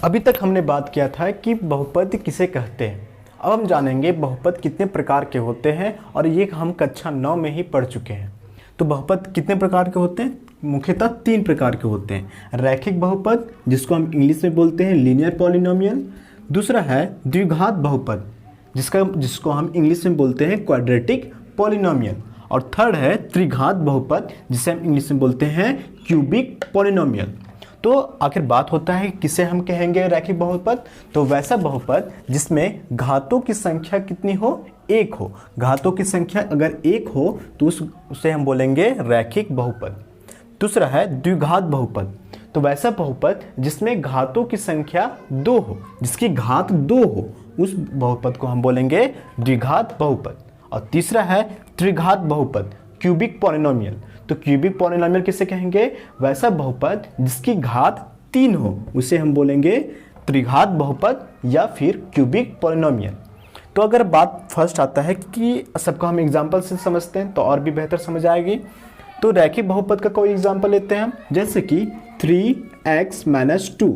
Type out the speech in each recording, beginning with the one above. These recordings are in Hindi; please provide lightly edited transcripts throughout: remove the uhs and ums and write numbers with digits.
अभी तक हमने बात किया था कि बहुपद किसे कहते हैं। अब हम जानेंगे बहुपद कितने प्रकार के होते हैं और ये हम कक्षा 9 में ही पढ़ चुके हैं। तो बहुपद कितने प्रकार के होते हैं? मुख्यतः 3 प्रकार के होते हैं। रैखिक बहुपद, जिसको हम इंग्लिश में बोलते हैं लीनियर पॉलिनोमियल। दूसरा है द्विघात बहुपद, जिसको हम इंग्लिश में बोलते हैं क्वाड्रेटिक पॉलिनोमियल। और थर्ड है त्रिघात बहुपद, जिसे हम इंग्लिश में बोलते हैं क्यूबिक पॉलिनोमियल। तो आखिर बात होता है किसे हम कहेंगे रैखिक बहुपद? तो वैसा बहुपद जिसमें घातों की संख्या कितनी हो? एक हो। घातों की संख्या अगर एक हो तो उसे हम बोलेंगे रैखिक बहुपद। दूसरा है द्विघात बहुपद, तो वैसा बहुपद जिसमें घातों की संख्या 2 हो, जिसकी घात 2 हो, उस बहुपद को हम बोलेंगे द्विघात बहुपद। और तीसरा है त्रिघात बहुपद, क्यूबिक पॉलिनोमियल। तो क्यूबिक पॉलिनोमियल किसे कहेंगे? वैसा बहुपद जिसकी घात 3 हो, उसे हम बोलेंगे त्रिघात बहुपद या फिर क्यूबिक पॉलिनोमियल। तो अगर बात फर्स्ट आता है कि सबको हम एग्जाम्पल से समझते हैं तो और भी बेहतर समझ आएगी। तो रैखिक बहुपद का कोई एग्जाम्पल लेते हैं हम, जैसे कि 3x - 2।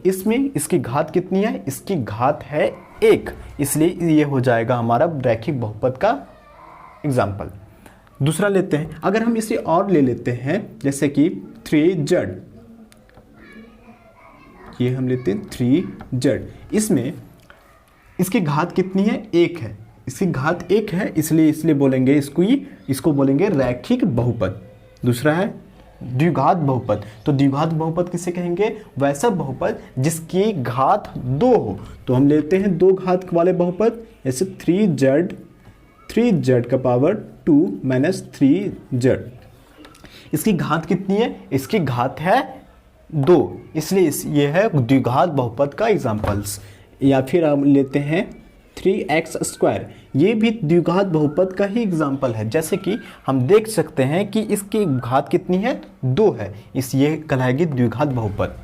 इसमें इसकी घात कितनी है? इसकी घात है 1, इसलिए ये हो जाएगा हमारा रैखिक बहुपद का एग्जाम्पल। दूसरा लेते हैं, अगर हम इसे और ले लेते हैं, जैसे कि 3z, ये हम लेते हैं 3z। इसमें इसकी घात कितनी है? 1 है। इसकी घात 1 है, इसलिए बोलेंगे इसको बोलेंगे रैखिक बहुपद। दूसरा है द्विघात बहुपद, तो द्विघात बहुपद किसे कहेंगे? वैसा बहुपद जिसकी घात 2 हो। तो हम लेते हैं 2 घात वाले बहुपद, जैसे 3z का पावर 2 - 3z। इसकी घात कितनी है? इसकी घात है 2, इसलिए ये है द्विघात बहुपद का एग्जाम्पल्स। या फिर हम लेते हैं 3x², ये भी द्विघात बहुपद का ही एग्जाम्पल है। जैसे कि हम देख सकते हैं कि इसकी घात कितनी है? 2 है, ये कहलाएगी द्विघात बहुपद।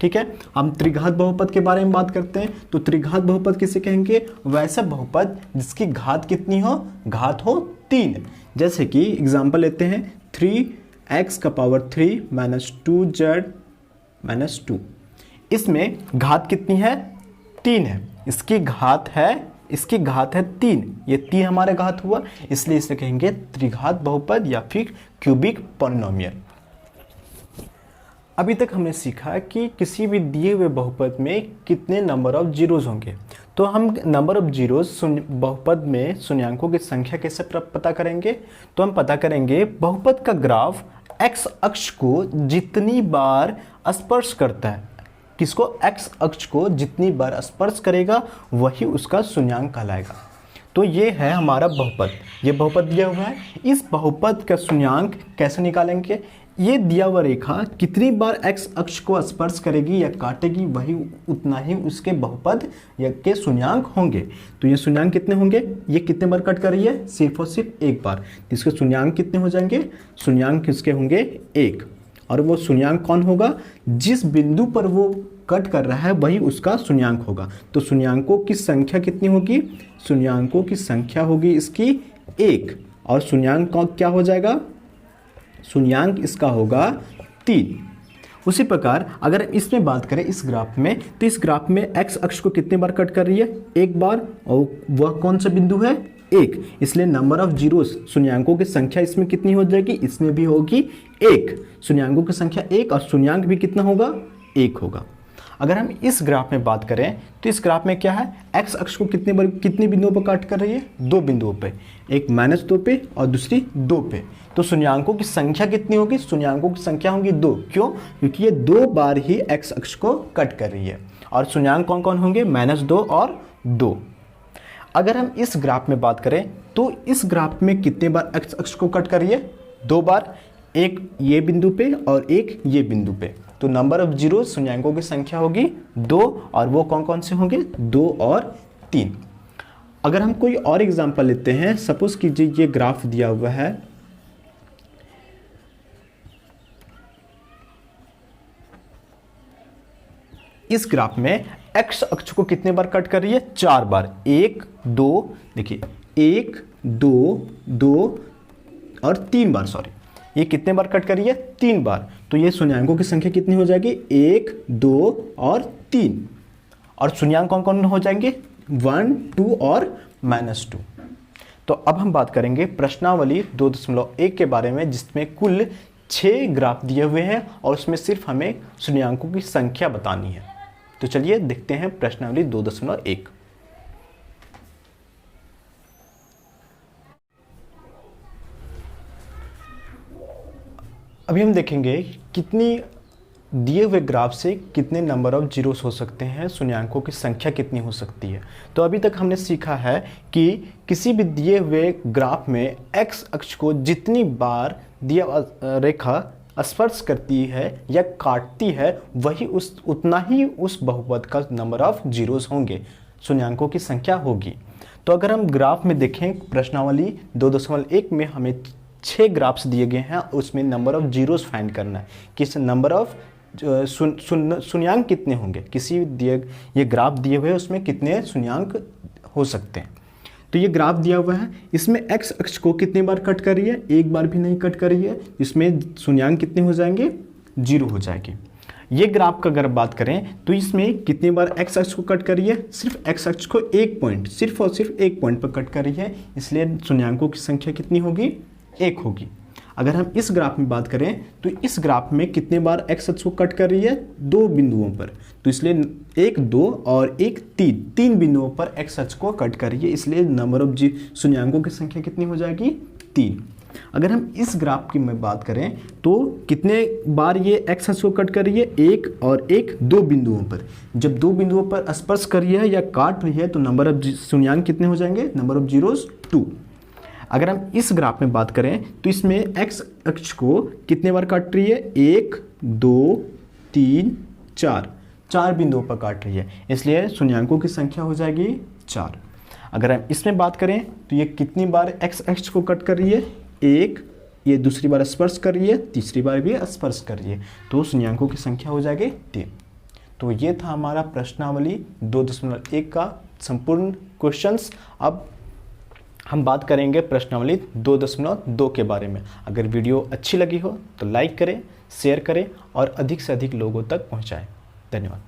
ठीक है, हम त्रिघात बहुपद के बारे में बात करते हैं। तो त्रिघात बहुपद किसे कहेंगे? वैसा बहुपद जिसकी घात कितनी हो? घात हो 3। जैसे कि एग्जाम्पल लेते हैं 3x का पावर 3 - 2z - 2। इसमें घात कितनी है? 3 है। इसकी घात है 3, ये 3 हमारे घात हुआ, इसलिए इसे कहेंगे त्रिघात बहुपद या फिर क्यूबिक पॉलिनोमियल। अभी तक हमने सीखा कि किसी भी दिए हुए बहुपद में कितने नंबर ऑफ जीरोज होंगे। तो हम नंबर ऑफ जीरोज बहुपद में शून्यांकों की संख्या कैसे पता करेंगे? तो हम पता करेंगे बहुपद का ग्राफ एक्स अक्ष को जितनी बार स्पर्श करता है, किसको? एक्स अक्ष को जितनी बार स्पर्श करेगा वही उसका शून्यांक कहलाएगा। तो ये है हमारा बहुपद, ये बहुपद दिया हुआ है। इस बहुपद का शून्यांक कैसे निकालेंगे? ये दिया हुआ रेखा कितनी बार एक्स अक्ष को स्पर्श करेगी या काटेगी, वही उतना ही उसके बहुपद या के शून्यांक होंगे। तो ये शून्यांक कितने होंगे? ये कितने बार कट कर रही है? सिर्फ और सिर्फ एक बार। इसके शून्यांक कितने हो जाएंगे? शून्यांक किसके होंगे? 1। और वो शून्यांक कौन होगा? जिस बिंदु पर वो कट कर रहा है वही उसका शून्यांक होगा। तो शून्यांकों की संख्या कितनी होगी? शून्यांकों की संख्या होगी इसकी 1, और शून्यांक क्या हो जाएगा? शून्यांक इसका होगा 3। उसी प्रकार अगर इसमें बात करें इस ग्राफ में, तो इस ग्राफ में एक्स अक्ष को कितने बार कट कर रही है? 1 बार, और वह कौन सा बिंदु है? 1, इसलिए नंबर ऑफ जीरोस, शून्यांकों की संख्या इसमें कितनी हो जाएगी? इसमें भी होगी 1। शून्यांकों की संख्या 1 और शून्यांक भी कितना होगा? 1 होगा। अगर हम इस ग्राफ में बात करें तो इस ग्राफ में क्या है? एक्स अक्ष को कितने बिंदुओं पर काट कर रही है? 2 बिंदुओं पे, एक -2 पे और दूसरी 2 पे। तो शून्यांकों की संख्या कितनी होगी? शून्यांकों की संख्या होगी 2। क्यों? क्योंकि ये 2 बार ही एक्स अक्ष को कट कर रही है। और शून्यांक कौन कौन होंगे? -2 और 2। अगर हम इस ग्राफ में बात करें तो इस ग्राफ में कितने बार एक्स अक्ष को कट कर रही है? 2 बार, एक ये बिंदु पे और एक ये बिंदु पे। तो नंबर ऑफ जीरो शून्यांकों की संख्या होगी 2, और वो कौन कौन से होंगे? 2 और 3। अगर हम कोई और एग्जांपल लेते हैं, सपोज कीजिए ये ग्राफ दिया हुआ है, इस ग्राफ में एक्स अक्ष को कितने बार कट कर रही है? 4 बार, 1 2, देखिए 1 2 2 और 3 बार, सॉरी, ये कितने बार कट कर रही है? 3 बार। तो ये शून्यांकों की संख्या कितनी हो जाएगी? 1 2 और 3। और शून्यांक कौन कौन हो जाएंगे, 1, 2 और -2। तो अब हम बात करेंगे प्रश्नावली 2.1 के बारे में, जिसमें कुल 6 ग्राफ दिए हुए हैं और उसमें सिर्फ हमें शून्यांकों की संख्या बतानी है। तो चलिए देखते हैं प्रश्नावली 2.1। अभी हम देखेंगे कितनी दिए हुए ग्राफ से कितने नंबर ऑफ जीरोस हो सकते हैं, शून्यांकों की संख्या कितनी हो सकती है। तो अभी तक हमने सीखा है कि किसी भी दिए हुए ग्राफ में x अक्ष को जितनी बार दिया रेखा स्पर्श करती है या काटती है, वही उतना ही उस बहुपद का नंबर ऑफ जीरोस होंगे, शून्यांकों की संख्या होगी। तो अगर हम ग्राफ में देखें, प्रश्नावली 2.1 में हमें 6 ग्राफ्स दिए गए हैं, उसमें नंबर ऑफ जीरोस फाइंड करना है, किस नंबर ऑफ शून्यांक कितने होंगे, किसी दिए ये ग्राफ दिए हुए उसमें कितने शून्यांक हो सकते हैं। तो ये ग्राफ दिया हुआ है, इसमें x अक्ष को कितनी बार कट कर रही है, एक बार भी नहीं कट कर रही है, इसमें शून्यांक कितने हो जाएंगे, 0 हो जाएंगे। ये ग्राफ का अगर बात करें तो इसमें कितनी बार x अक्ष को कट कर रही है, सिर्फ x अक्ष को एक पॉइंट, सिर्फ और सिर्फ एक पॉइंट पर कट कर रही है, इसलिए शून्यांकों की संख्या कितनी होगी, 1 होगी। अगर हम इस ग्राफ में बात करें तो इस ग्राफ में कितने बार x अक्ष को कट कर रही है, 2 बिंदुओं पर, तो इसलिए 1, 2 और 1, 3 बिंदुओं पर x अक्ष को कट कर रही है, इसलिए नंबर ऑफ शून्यांकों की संख्या कितनी हो जाएगी, 3। अगर हम इस ग्राफ की में बात करें तो कितने बार ये x अक्ष को कट कर रही है, 1 और 1, 2 बिंदुओं पर। जब 2 बिंदुओं पर स्पर्श कर रही है या काट रही है तो नंबर ऑफ शून्यांक कितने हो जाएंगे, नंबर ऑफ जीरोस 2। अगर हम इस ग्राफ में बात करें तो इसमें x अक्ष को कितने बार काट रही है, 1, 2, 3, 4 बिंदुओं पर काट रही है, इसलिए शून्यांकों की संख्या हो जाएगी 4। अगर हम इसमें बात करें तो ये कितनी बार x अक्ष को कट कर रही है, 1, ये दूसरी बार स्पर्श कर रही है, तीसरी बार भी स्पर्श कर रही है, तो शून्यांकों की संख्या हो जाएगी 3। तो ये था हमारा प्रश्नावली 2.1 का संपूर्ण क्वेश्चंस। अब हम बात करेंगे प्रश्नावली 2.2 के बारे में। अगर वीडियो अच्छी लगी हो तो लाइक करें, शेयर करें और अधिक से अधिक लोगों तक पहुंचाएं। धन्यवाद।